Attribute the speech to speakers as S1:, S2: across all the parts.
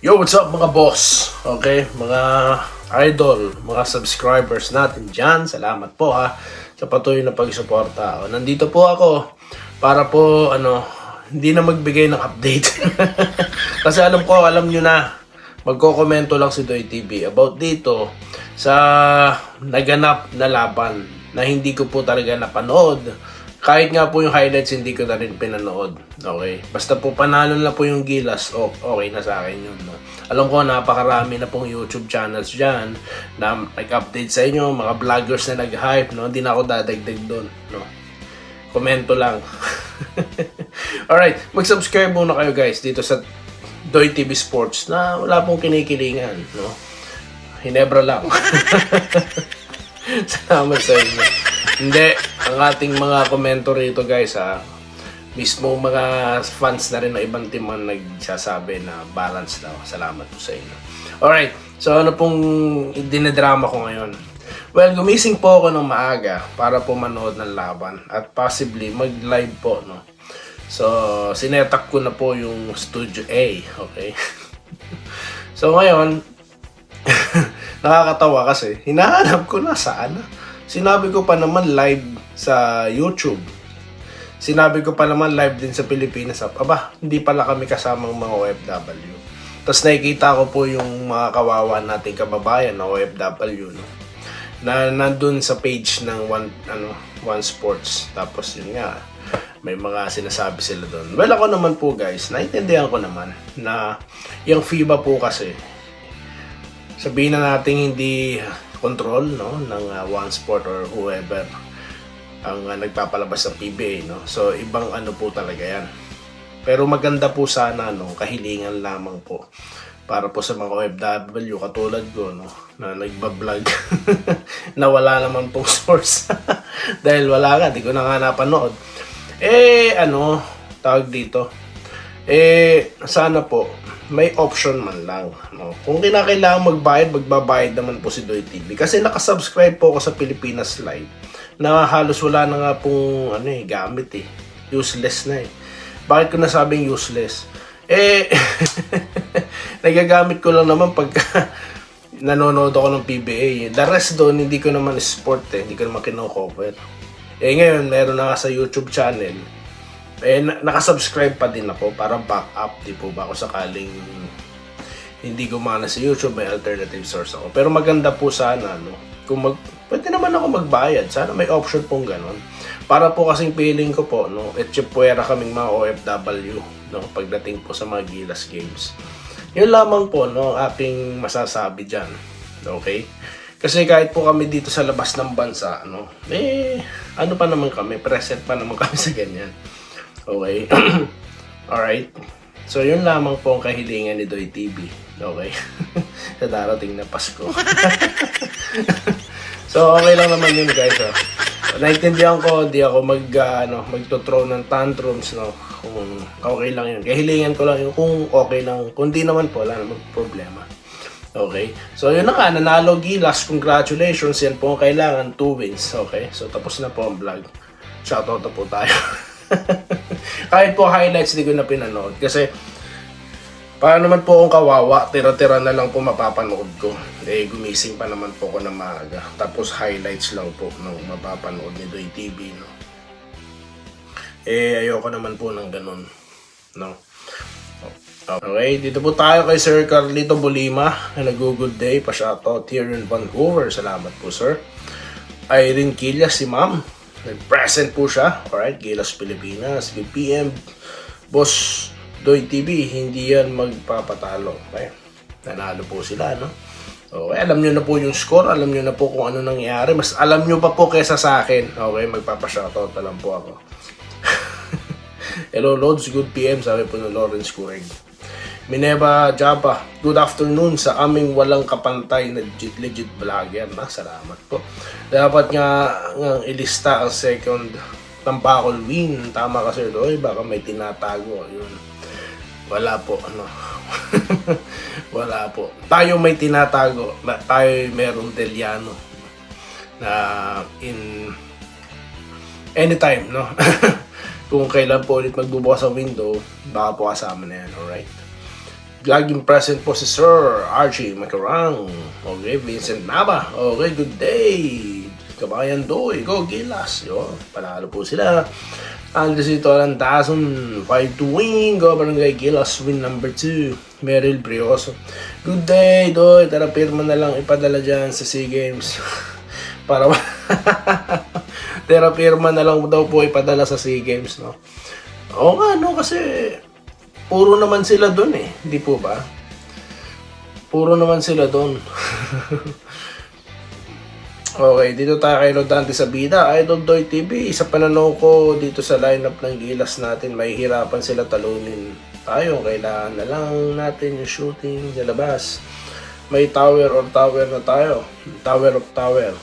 S1: Yo, what's up mga boss? Okay, mga idol, mga subscribers natin dyan. Salamat po sa patuloy na pagsuporta. Nandito po ako para po hindi na magbigay ng update. Kasi alam nyo na, magkokomento lang si Doy TV about dito sa naganap na laban na hindi ko po talaga napanood. Kahit nga po yung highlights, hindi ko na rin pinanood. Okay? Basta po panalo na po yung Gilas, okay na sa akin yun. No? Alam ko, napakarami na pong YouTube channels dyan na nag-update sa inyo, mga vloggers na nag-hype. No? Hindi na ako dadagdag doon. No? Komento lang. Alright, mag-subscribe muna kayo guys dito sa Doy TV Sports na wala pong kinikilingan. No? Hinebra lang. Salamat sa inyo. Hindi, ang ating mga komento rito guys mismo mga fans na rin ng ibang team ang nagsasabi na balance daw. Salamat po sa inyo. Alright, so ano pong dinadrama ko ngayon? Well, gumising po ako ng maaga para po manood ng laban at possibly mag-live po, no? So, sinetap ko na po yung Studio A, okay? So ngayon, nakakatawa kasi hinahanap ko na saan. Sinabi ko pa naman live sa YouTube. Sinabi ko pa naman live din sa Pilipinas. Aba, hindi pala kami kasamang mga OFW. Tapos nakikita ko po yung mga kawawa nating kababayan na OFW, no? Na nandun sa page ng One Sports. Tapos yun nga, may mga sinasabi sila doon. Well, ako naman po guys, naintindihan ko naman na yung FIBA po kasi, sabihin na natin hindi control, no, ng One Sport or whoever ang nagpapalabas ng PBA, no. So ibang po talaga yan. Pero maganda po sana, no, kahilingan lamang po para po sa mga OFW katulad ko, no, na nagba-vlog na wala naman pong source. Dahil wala ka, di ko na nga napanood. Tawag dito. Sana po may option man lang, no? Kung kinakailangan magbabayad naman po si Doy TV. Kasi nakasubscribe po ako sa Pilipinas Live na halos wala na nga pong gamit Useless na Bakit ko nasabing useless? Nagagamit ko lang naman pag nanonood ako ng PBA. The rest doon, hindi ko naman sport hindi ko naman kino-cover. Ngayon, meron na nga sa YouTube channel. Nakasubscribe pa din ako para backup, di po ba ako sakaling hindi gumana sa YouTube, may alternative source ako. Pero maganda po sana, no? Pwede naman ako magbayad. Sana may option pong ganon. Para po kasing feeling ko po, no? Etchepuera kaming mga OFW, no? Pagdating po sa mga Gilas Games. Yun lamang po, no? Aking masasabi dyan. Okay? Kasi kahit po kami dito sa labas ng bansa, no? Pa naman kami, present pa naman kami sa ganyan. Okay? Alright? So, yun lamang po ang kahilingan ni Doy TV. Okay? Sa darating na Pasko. So, okay lang naman yun, guys. Naintindihan ko, di ako magto-throw ng tantrums, no? Kung okay lang yun. Kahilingan ko lang yun kung okay lang. Kung di naman po, wala namang problema. Okay? So, yun na nga. Nanalo Gilas. Congratulations. Yan po ang kailangan. 2 wins. Okay? So, tapos na po ang vlog. Shoutout na po tayo. Kahit po highlights di ko na pinanood kasi para naman po akong kawawa, tira-tira na lang po mapapanood ko. Gumising pa naman po ako na maaga. Tapos highlights lang po ng mapapanood ni Doy TV, no. Ayoko naman po ng ganun, no. Okay, dito po tayo kay Sir Carlito Bolima na nag-good day, pa-shoutout here in Vancouver. Salamat po, sir. Irene Quillas, si ma'am, nag-present po siya. Alright, Gilas Pilipinas. Good PM. Boss Doy TV, hindi yan magpapatalo. Okay? Nanalo po sila, no? Okay, alam nyo na po yung score. Alam nyo na po kung ano nangyari. Mas alam nyo pa po kesa sa akin. Okay, magpapashoutout na lang po ako. Hello, Lods. Good PM. Sabi po ng Lawrence Cureg. Mineva Japa, good afternoon sa aming walang kapantay na legit vlogger. Salamat po. Dapat nga ilista ang second Tampakol win. Tama ka, sir Doy. Baka may tinatago. Yun. Wala po. Wala po. Tayo may tinatago. Tayo merong Deliano na in anytime, no? Kung kailan po ulit magbubukas ang window, baka po kasama na yan. Alright? Laging present po si Sir Archie Macarang. Okay, Vincent Nava. Okay, good day. Kabayan Doy, go Gilas. Yo, panalo po sila. Andresito Alantason, 5 to win. Go Barangay Gilas, win number 2. Meryl Brioso. Good day, Doy. Tara, pirma na lang ipadala dyan sa SEA Games. Para tara, pirma na lang daw po ipadala sa SEA Games, no? Oo nga, no, kasi puro naman sila doon eh, hindi po ba? Puro naman sila doon. Okay, dito tayo kay Rodante sa Bida. Idol Doy TV, sa pananaw ko dito sa lineup ng Gilas natin, mahihirapan sila talunin tayo. Kailangan na lang natin yung shooting sa labas. May tower na tayo. Tower of tower.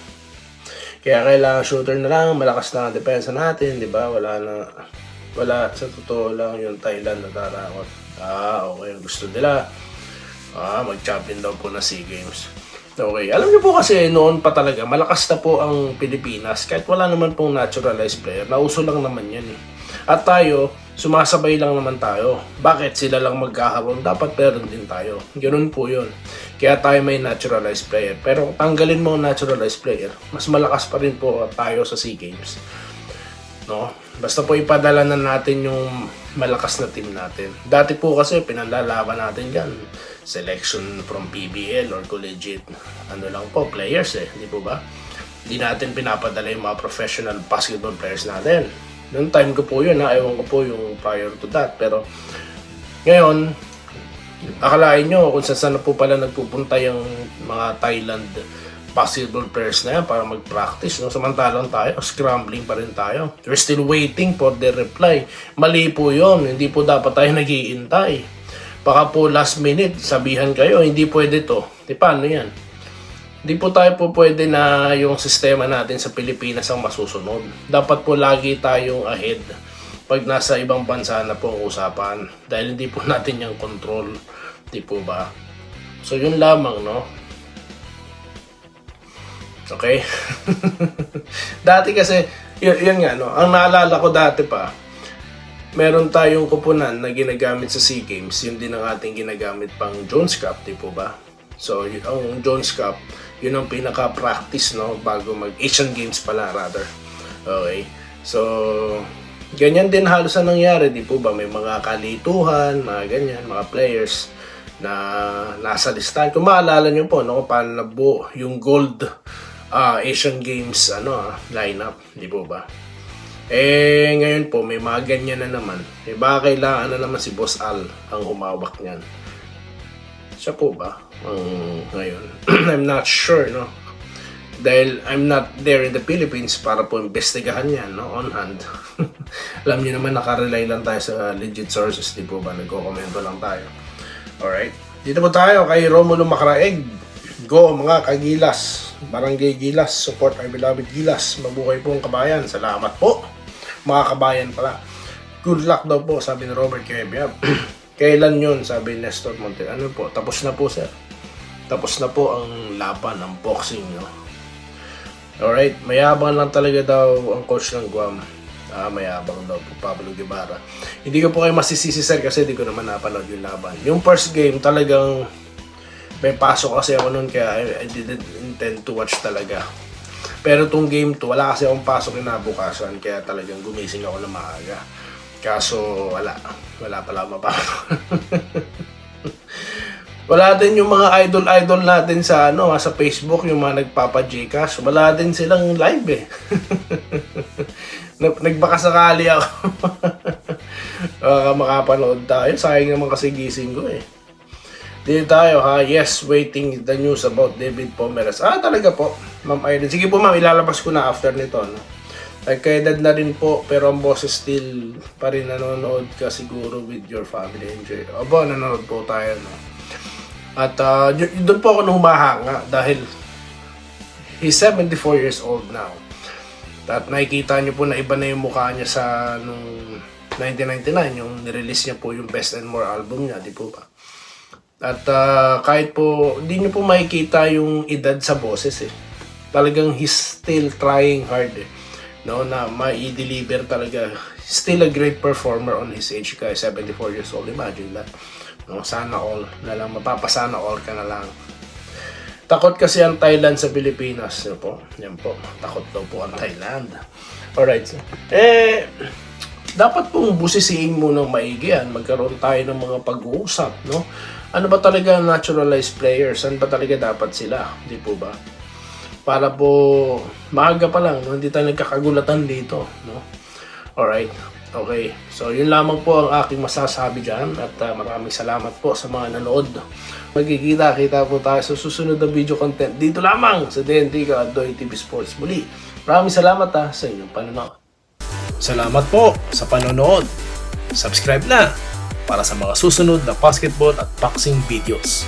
S1: Kaya kailangan shooter na lang, malakas na ang depensa natin, di ba? Wala, sa totoo lang yung Thailand na tarakot. Okay, gusto nila. Mag-champion daw po na SEA Games. Okay, alam niyo po kasi noon pa talaga, malakas na po ang Pilipinas. Kahit wala naman pong naturalized player, nauso lang naman yan eh. At tayo, sumasabay lang naman tayo. Bakit sila lang magkakaroon? Dapat meron din tayo. Ganun po yun. Kaya tayo may naturalized player. Pero tanggalin mo ang naturalized player, mas malakas pa rin po tayo sa SEA Games. No? Basta po ipadala na natin yung malakas na team natin. Dati po kasi pinalalaban natin dyan. Selection from PBL or collegiate. Ano lang po, players eh. Di po ba? Hindi natin pinapadala yung mga professional basketball players natin. Noong time ko po yun ha. Ewan ko po yung prior to that. Pero ngayon, akalain nyo kung saan na po pala nagpupunta yung mga Thailand basketball players na yan para mag-practice, no? Samantalang tayo, scrambling pa rin tayo. We're still waiting for their reply. Mali po yun. Hindi po dapat tayo nag-iintay. Baka po last minute, sabihan kayo, hindi pwede to. Di paano yan? Hindi po tayo po pwede na yung sistema natin sa Pilipinas ang masusunod. Dapat po lagi tayong ahead pag nasa ibang bansa na po ang usapan. Dahil hindi po natin yung control. Di po ba? So yun lamang, no? Okay? Dati kasi, yun nga, no? Ang naalala ko dati pa, meron tayong kupunan na ginagamit sa SEA Games. Yun din ang ating ginagamit pang Jones Cup, di po ba? So, ang Jones Cup, yun ang pinaka-practice, no? Bago mag-Asian Games pala, rather. Okay? So, ganyan din halos ang nangyari, di po ba? May mga kalituhan, mga ganyan, mga players na nasa listahan. Kung maalala nyo po, no? Kung paano nabuo yung gold Asian Games lineup, di po ba? Ngayon po, may mga ganyan na naman. Baka kailangan na naman si Boss Al ang humawak niyan. Siya po ba? Ngayon. I'm not sure, no? Dahil I'm not there in the Philippines para po investigahan yan, no? On hand. Alam niyo naman, nakarely lang tayo sa legit sources, di po ba? Nagko-komento lang tayo. Alright. Dito po tayo kay Romulo Macraeg. Go mga kagilas, Barangay Gilas, support our beloved Gilas. Mabuhay po ang kabayan. Salamat po mga kabayan pala. Good luck daw po, sabi ni Robert Kebia. Kailan yun, sabi ni Nestor Monte. Ano po, tapos na po sir. Tapos na po ang laban, ang boxing, no? Alright, mayabang lang talaga daw ang coach ng Guam. Mayabang daw po, Pablo Guevara. Hindi ko po kayo masisisi sir kasi hindi ko naman napanood yung laban. Yung first game talagang may pasok kasi ako nun kaya I didn't intend to watch talaga. Pero tong game to, wala kasi akong pasok kinabukasan kaya talagang gumising ako na maaga. Kaso wala pala mapapanood. Wala din yung mga idol natin sa sa Facebook, yung mga nagpapa-Gcash. Wala din silang live eh. Nagbakasakali ako. Makapanood tayo. Sayang naman kasi gising ko eh. Dito tayo ha. Yes, waiting the news about David Pomeras. Talaga po, Ma'am Irene. Sige po ma'am, ilalabas ko na after nito, no? Nagkaedad na rin po, pero ang boses still pa rin nanonood ka siguro with your family. Enjoy. Aba, nanonood po tayo, no? At doon po ako humahanga dahil he's 74 years old now. At nakikita niyo po na iba na yung mukha niya sa nung 1999, yung nirelease niya po yung Best and More album niya, di po ba? At kahit po, hindi niyo po makikita yung edad sa boses eh. Talagang he's still trying hard eh. No, na mai-deliver talaga. Still a great performer on his age, kaya 74 years old, imagine that. No? Sana all na lang, mapapasana all ka na lang. Takot kasi ang Thailand sa Pilipinas. Yan po, takot daw po ang Thailand. Alright. Dapat pong busisiin mo ng maigi yan. Magkaroon tayo ng mga pag-uusap, no? Ano ba talaga naturalized players? Saan ba talaga dapat sila? Di po ba? Para po, maaga pa lang, no? Hindi tayo nagkakagulatan dito, no? Alright. Okay. So, yun lamang po ang aking masasabi dyan. At maraming salamat po sa mga nanood. Magkikita-kita po tayo sa susunod na video content dito lamang sa DNT at Doy TV Sports. Muli, maraming salamat sa inyong panonood.
S2: Salamat po sa panonood. Subscribe na para sa mga susunod na basketball at boxing videos.